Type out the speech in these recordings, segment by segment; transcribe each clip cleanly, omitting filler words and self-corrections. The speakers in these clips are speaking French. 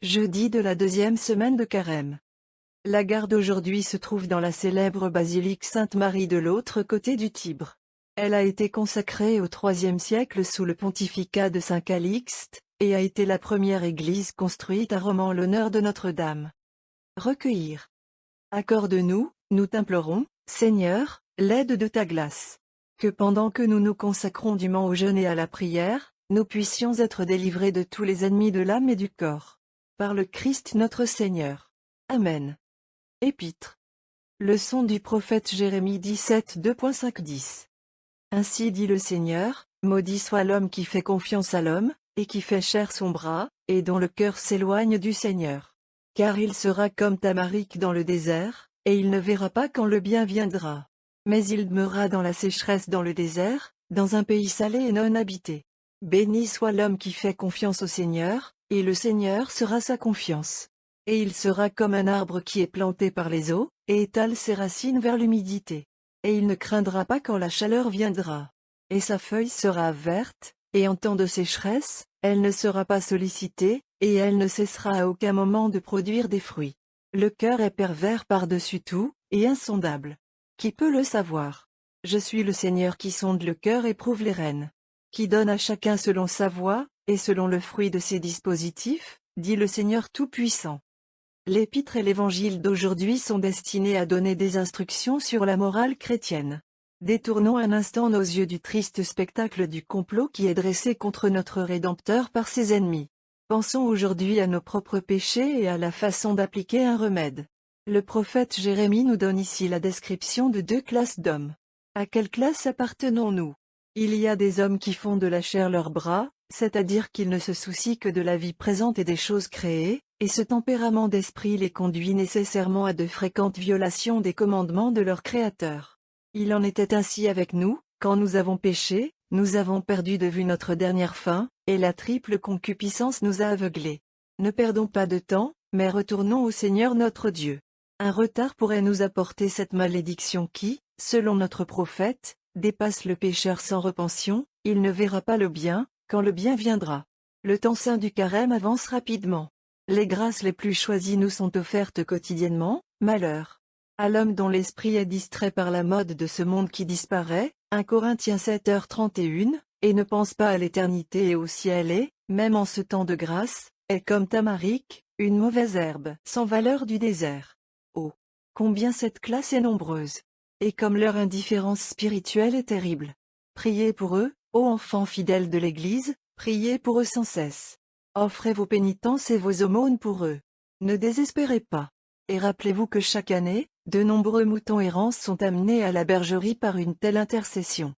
Jeudi de la deuxième semaine de Carême. La gare d'aujourd'hui se trouve dans la célèbre basilique Sainte-Marie de l'autre côté du Tibre. Elle a été consacrée au IIIe siècle sous le pontificat de Saint Calixte, et a été la première église construite à Rome en l'honneur de Notre-Dame. Recueillir. Accorde-nous, nous t'implorons, Seigneur, l'aide de ta grâce. Que pendant que nous nous consacrons dûment au jeûne et à la prière, nous puissions être délivrés de tous les ennemis de l'âme et du corps. Par le Christ notre Seigneur. Amen. Épître. Leçon du prophète Jérémie 17 2.5-10. Ainsi dit le Seigneur, maudit soit l'homme qui fait confiance à l'homme, et qui fait chair son bras, et dont le cœur s'éloigne du Seigneur. Car il sera comme Tamaric dans le désert, et il ne verra pas quand le bien viendra. Mais il demeurera dans la sécheresse dans le désert, dans un pays salé et non habité. Béni soit l'homme qui fait confiance au Seigneur, et le Seigneur sera sa confiance. Et il sera comme un arbre qui est planté par les eaux, et étale ses racines vers l'humidité. Et il ne craindra pas quand la chaleur viendra. Et sa feuille sera verte, et en temps de sécheresse, elle ne sera pas sollicitée, et elle ne cessera à aucun moment de produire des fruits. Le cœur est pervers par-dessus tout, et insondable. Qui peut le savoir? Je suis le Seigneur qui sonde le cœur et prouve les reins. Qui donne à chacun selon sa voie, et selon le fruit de ses dispositifs, dit le Seigneur Tout-Puissant. L'épître et l'évangile d'aujourd'hui sont destinés à donner des instructions sur la morale chrétienne. Détournons un instant nos yeux du triste spectacle du complot qui est dressé contre notre Rédempteur par ses ennemis. Pensons aujourd'hui à nos propres péchés et à la façon d'appliquer un remède. Le prophète Jérémie nous donne ici la description de deux classes d'hommes. À quelle classe appartenons-nous? Il y a des hommes qui font de la chair leur bras, c'est-à-dire qu'ils ne se soucient que de la vie présente et des choses créées, et ce tempérament d'esprit les conduit nécessairement à de fréquentes violations des commandements de leur Créateur. Il en était ainsi avec nous, quand nous avons péché, nous avons perdu de vue notre dernière fin, et la triple concupiscence nous a aveuglés. Ne perdons pas de temps, mais retournons au Seigneur notre Dieu. Un retard pourrait nous apporter cette malédiction qui, selon notre prophète, dépasse le pécheur sans repension, il ne verra pas le bien, quand le bien viendra. Le temps saint du carême avance rapidement. Les grâces les plus choisies nous sont offertes quotidiennement, malheur à l'homme dont l'esprit est distrait par la mode de ce monde qui disparaît, 1 Corinthiens 7h31, et ne pense pas à l'éternité et au ciel et, même en ce temps de grâce, est comme Tamaric, une mauvaise herbe, sans valeur du désert. Oh! Combien cette classe est nombreuse! Et comme leur indifférence spirituelle est terrible. Priez pour eux, ô enfants fidèles de l'Église, priez pour eux sans cesse. Offrez vos pénitences et vos aumônes pour eux. Ne désespérez pas. Et rappelez-vous que chaque année, de nombreux moutons errants sont amenés à la bergerie par une telle intercession.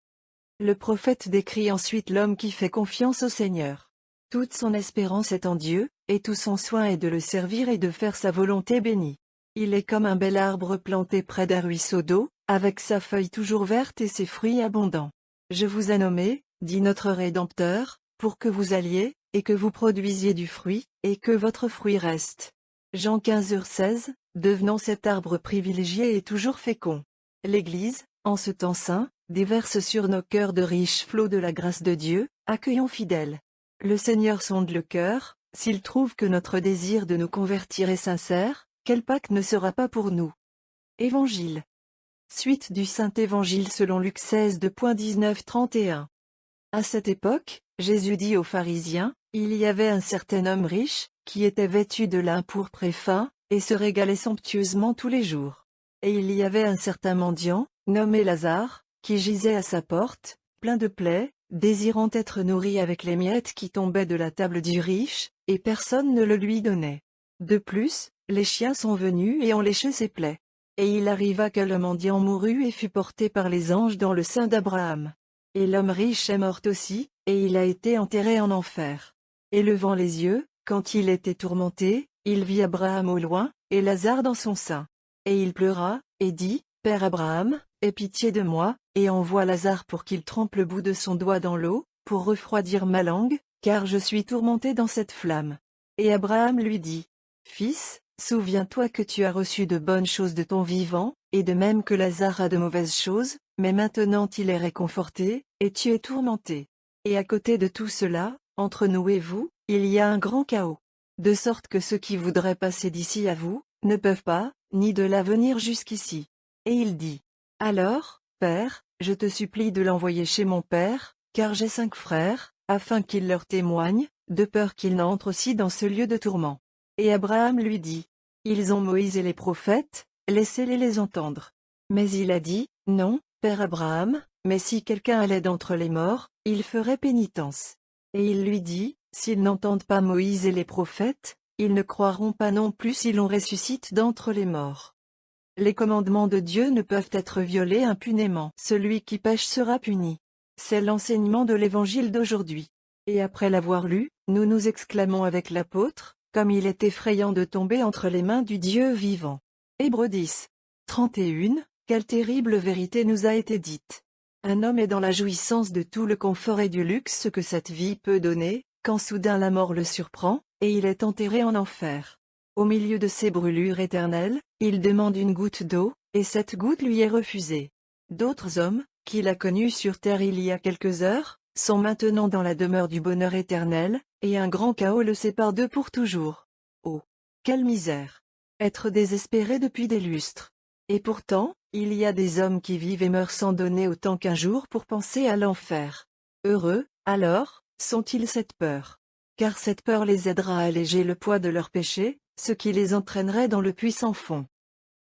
Le prophète décrit ensuite l'homme qui fait confiance au Seigneur. Toute son espérance est en Dieu, et tout son soin est de le servir et de faire sa volonté bénie. Il est comme un bel arbre planté près d'un ruisseau d'eau, avec sa feuille toujours verte et ses fruits abondants. Je vous ai nommé, dit notre Rédempteur, pour que vous alliez, et que vous produisiez du fruit, et que votre fruit reste. Jean 15h16, devenons cet arbre privilégié et toujours fécond. L'Église, en ce temps saint, déverse sur nos cœurs de riches flots de la grâce de Dieu, accueillons fidèles. Le Seigneur sonde le cœur, s'il trouve que notre désir de nous convertir est sincère, quel Pâques ne sera pas pour nous? Évangile. Suite du Saint-Évangile selon Luc 16 2.19-31. À cette époque, Jésus dit aux pharisiens, il y avait un certain homme riche, qui était vêtu de lin pourpre et fin, et se régalait somptueusement tous les jours. Et il y avait un certain mendiant, nommé Lazare, qui gisait à sa porte, plein de plaies, désirant être nourri avec les miettes qui tombaient de la table du riche, et personne ne le lui donnait. De plus, les chiens sont venus et ont léché ses plaies. Et il arriva que le mendiant mourut et fut porté par les anges dans le sein d'Abraham. Et l'homme riche est mort aussi, et il a été enterré en enfer. Et levant les yeux, quand il était tourmenté, il vit Abraham au loin, et Lazare dans son sein. Et il pleura, et dit, Père Abraham, aie pitié de moi, et envoie Lazare pour qu'il trempe le bout de son doigt dans l'eau, pour refroidir ma langue, car je suis tourmenté dans cette flamme. Et Abraham lui dit, Fils, souviens-toi que tu as reçu de bonnes choses de ton vivant, et de même que Lazare a de mauvaises choses, mais maintenant il est réconforté, et tu es tourmenté. Et à côté de tout cela, entre nous et vous, il y a un grand chaos. de sorte que ceux qui voudraient passer d'ici à vous, ne peuvent pas, ni de là venir jusqu'ici. Et il dit, alors, Père, je te supplie de l'envoyer chez mon père, car j'ai 5 frères, afin qu'il leur témoigne, de peur qu'ils n'entrent aussi dans ce lieu de tourment. Et Abraham lui dit, ils ont Moïse et les prophètes, laissez-les les entendre. Mais il a dit, non, Père Abraham, mais si quelqu'un allait d'entre les morts, il ferait pénitence. Et il lui dit, s'ils n'entendent pas Moïse et les prophètes, ils ne croiront pas non plus si l'on ressuscite d'entre les morts. Les commandements de Dieu ne peuvent être violés impunément. Celui qui pêche sera puni. C'est l'enseignement de l'Évangile d'aujourd'hui. Et après l'avoir lu, nous nous exclamons avec l'apôtre, comme il est effrayant de tomber entre les mains du Dieu vivant. Hébreux 10. 31, quelle terrible vérité nous a été dite. Un homme est dans la jouissance de tout le confort et du luxe que cette vie peut donner, quand soudain la mort le surprend, et il est enterré en enfer. Au milieu de ces brûlures éternelles, il demande une goutte d'eau, et cette goutte lui est refusée. D'autres hommes, qu'il a connus sur terre il y a quelques heures, sont maintenant dans la demeure du bonheur éternel, et un grand chaos le sépare d'eux pour toujours. Oh, quelle misère! Être désespéré depuis des lustres. Et pourtant, il y a des hommes qui vivent et meurent sans donner autant qu'un jour pour penser à l'enfer. Heureux, alors, sont-ils cette peur? Car cette peur les aidera à alléger le poids de leurs péchés, ce qui les entraînerait dans le puissant fond.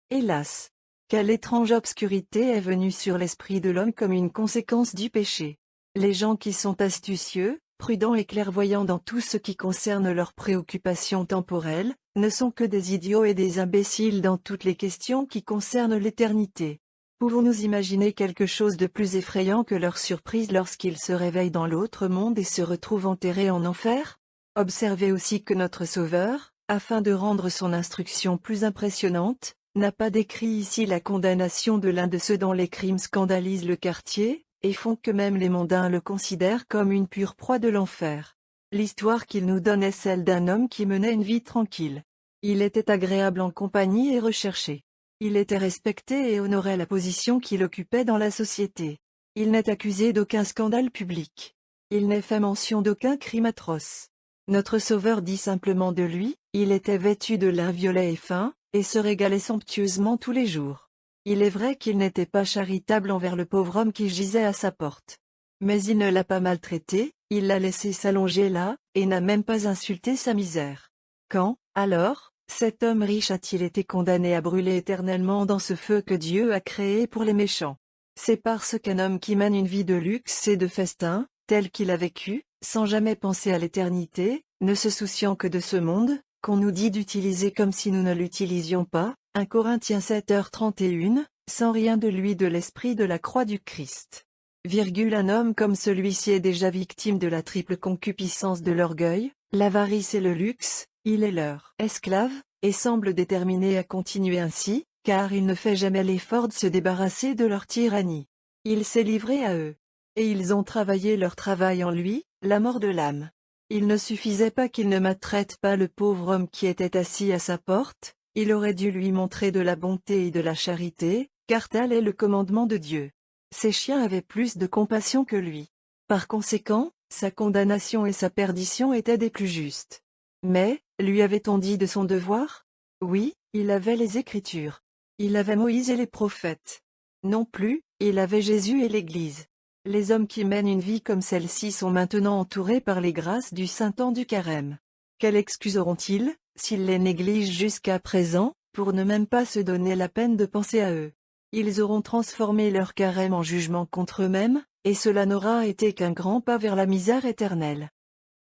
Hélas! Quelle étrange obscurité est venue sur l'esprit de l'homme comme une conséquence du péché. Les gens qui sont astucieux, prudents et clairvoyants dans tout ce qui concerne leurs préoccupations temporelles, ne sont que des idiots et des imbéciles dans toutes les questions qui concernent l'éternité. Pouvons-nous imaginer quelque chose de plus effrayant que leur surprise lorsqu'ils se réveillent dans l'autre monde et se retrouvent enterrés en enfer? Observez aussi que notre Sauveur, afin de rendre son instruction plus impressionnante, n'a pas décrit ici la condamnation de l'un de ceux dont les crimes scandalisent le quartier, et font que même les mondains le considèrent comme une pure proie de l'enfer. L'histoire qu'il nous donne est celle d'un homme qui menait une vie tranquille. Il était agréable en compagnie et recherché. Il était respecté et honorait la position qu'il occupait dans la société. Il n'est accusé d'aucun scandale public. Il n'est fait mention d'aucun crime atroce. Notre Sauveur dit simplement de lui, il était vêtu de lin violet et fin, et se régalait somptueusement tous les jours. Il est vrai qu'il n'était pas charitable envers le pauvre homme qui gisait à sa porte. Mais il ne l'a pas maltraité, il l'a laissé s'allonger là, et n'a même pas insulté sa misère. Quand, alors, cet homme riche a-t-il été condamné à brûler éternellement dans ce feu que Dieu a créé pour les méchants? C'est parce qu'un homme qui mène une vie de luxe et de festin, tel qu'il a vécu, sans jamais penser à l'éternité, ne se souciant que de ce monde, qu'on nous dit d'utiliser comme si nous ne l'utilisions pas, 1 Corinthiens 7h31, sans rien de lui de l'esprit de la croix du Christ. Un homme comme celui-ci est déjà victime de la triple concupiscence de l'orgueil, l'avarice et le luxe, il est leur esclave, et semble déterminé à continuer ainsi, car il ne fait jamais l'effort de se débarrasser de leur tyrannie. Il s'est livré à eux. Et ils ont travaillé leur travail en lui, la mort de l'âme. Il ne suffisait pas qu'il ne maltraite pas le pauvre homme qui était assis à sa porte, il aurait dû lui montrer de la bonté et de la charité, car tel est le commandement de Dieu. Ces chiens avaient plus de compassion que lui. Par conséquent, sa condamnation et sa perdition étaient des plus justes. Mais, lui avait-on dit de son devoir? Oui, il avait les Écritures. Il avait Moïse et les prophètes. Non plus, il avait Jésus et l'Église. Les hommes qui mènent une vie comme celle-ci sont maintenant entourés par les grâces du Saint-Temps du Carême. Quelle excuse auront-ils, s'ils les négligent jusqu'à présent, pour ne même pas se donner la peine de penser à eux? Ils auront transformé leur Carême en jugement contre eux-mêmes, et cela n'aura été qu'un grand pas vers la misère éternelle.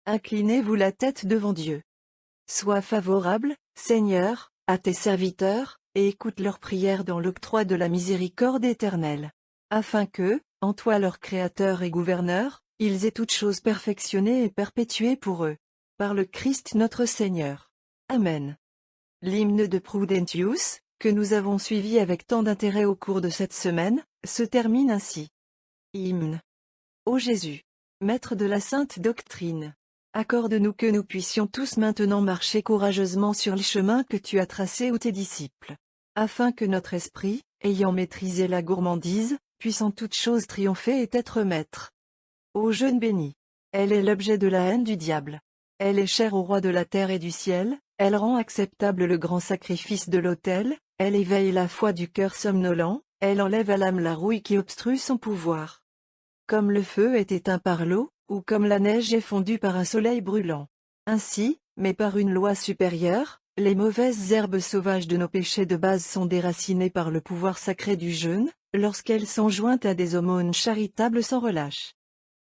Inclinez-vous la tête devant Dieu. Sois favorable, Seigneur, à tes serviteurs, et écoute leurs prières dans l'octroi de la miséricorde éternelle. Afin que, en toi leur Créateur et Gouverneur, ils aient toutes choses perfectionnées et perpétuées pour eux. Par le Christ notre Seigneur. Amen. L'hymne de Prudentius, que nous avons suivi avec tant d'intérêt au cours de cette semaine, se termine ainsi. Hymne. Ô Jésus, Maître de la sainte doctrine, accorde-nous que nous puissions tous maintenant marcher courageusement sur le chemin que tu as tracé aux tes disciples, afin que notre esprit, ayant maîtrisé la gourmandise, puisse en toutes choses triompher et être maître. Ô jeune béni, elle est l'objet de la haine du diable. Elle est chère au roi de la terre et du ciel, elle rend acceptable le grand sacrifice de l'autel, elle éveille la foi du cœur somnolent, elle enlève à l'âme la rouille qui obstrue son pouvoir. Comme le feu est éteint par l'eau, ou comme la neige est fondue par un soleil brûlant. Ainsi, mais par une loi supérieure, les mauvaises herbes sauvages de nos péchés de base sont déracinées par le pouvoir sacré du jeûne, lorsqu'elles sont jointes à des aumônes charitables sans relâche.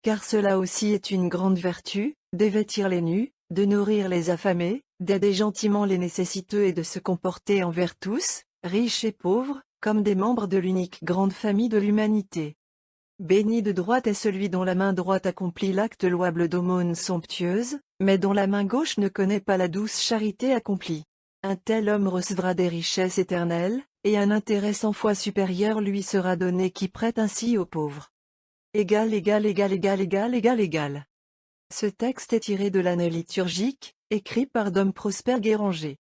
Car cela aussi est une grande vertu, de vêtir les nus, de nourrir les affamés, d'aider gentiment les nécessiteux et de se comporter envers tous, riches et pauvres, comme des membres de l'unique grande famille de l'humanité. Béni de droite est celui dont la main droite accomplit l'acte louable d'aumône somptueuse, mais dont la main gauche ne connaît pas la douce charité accomplie. Un tel homme recevra des richesses éternelles, et un intérêt 100 fois supérieur lui sera donné qui prête ainsi aux pauvres. Égal, égal, égal, égal, égal, égal, égal. Ce texte est tiré de l'année liturgique, écrit par Dom Prosper Guéranger.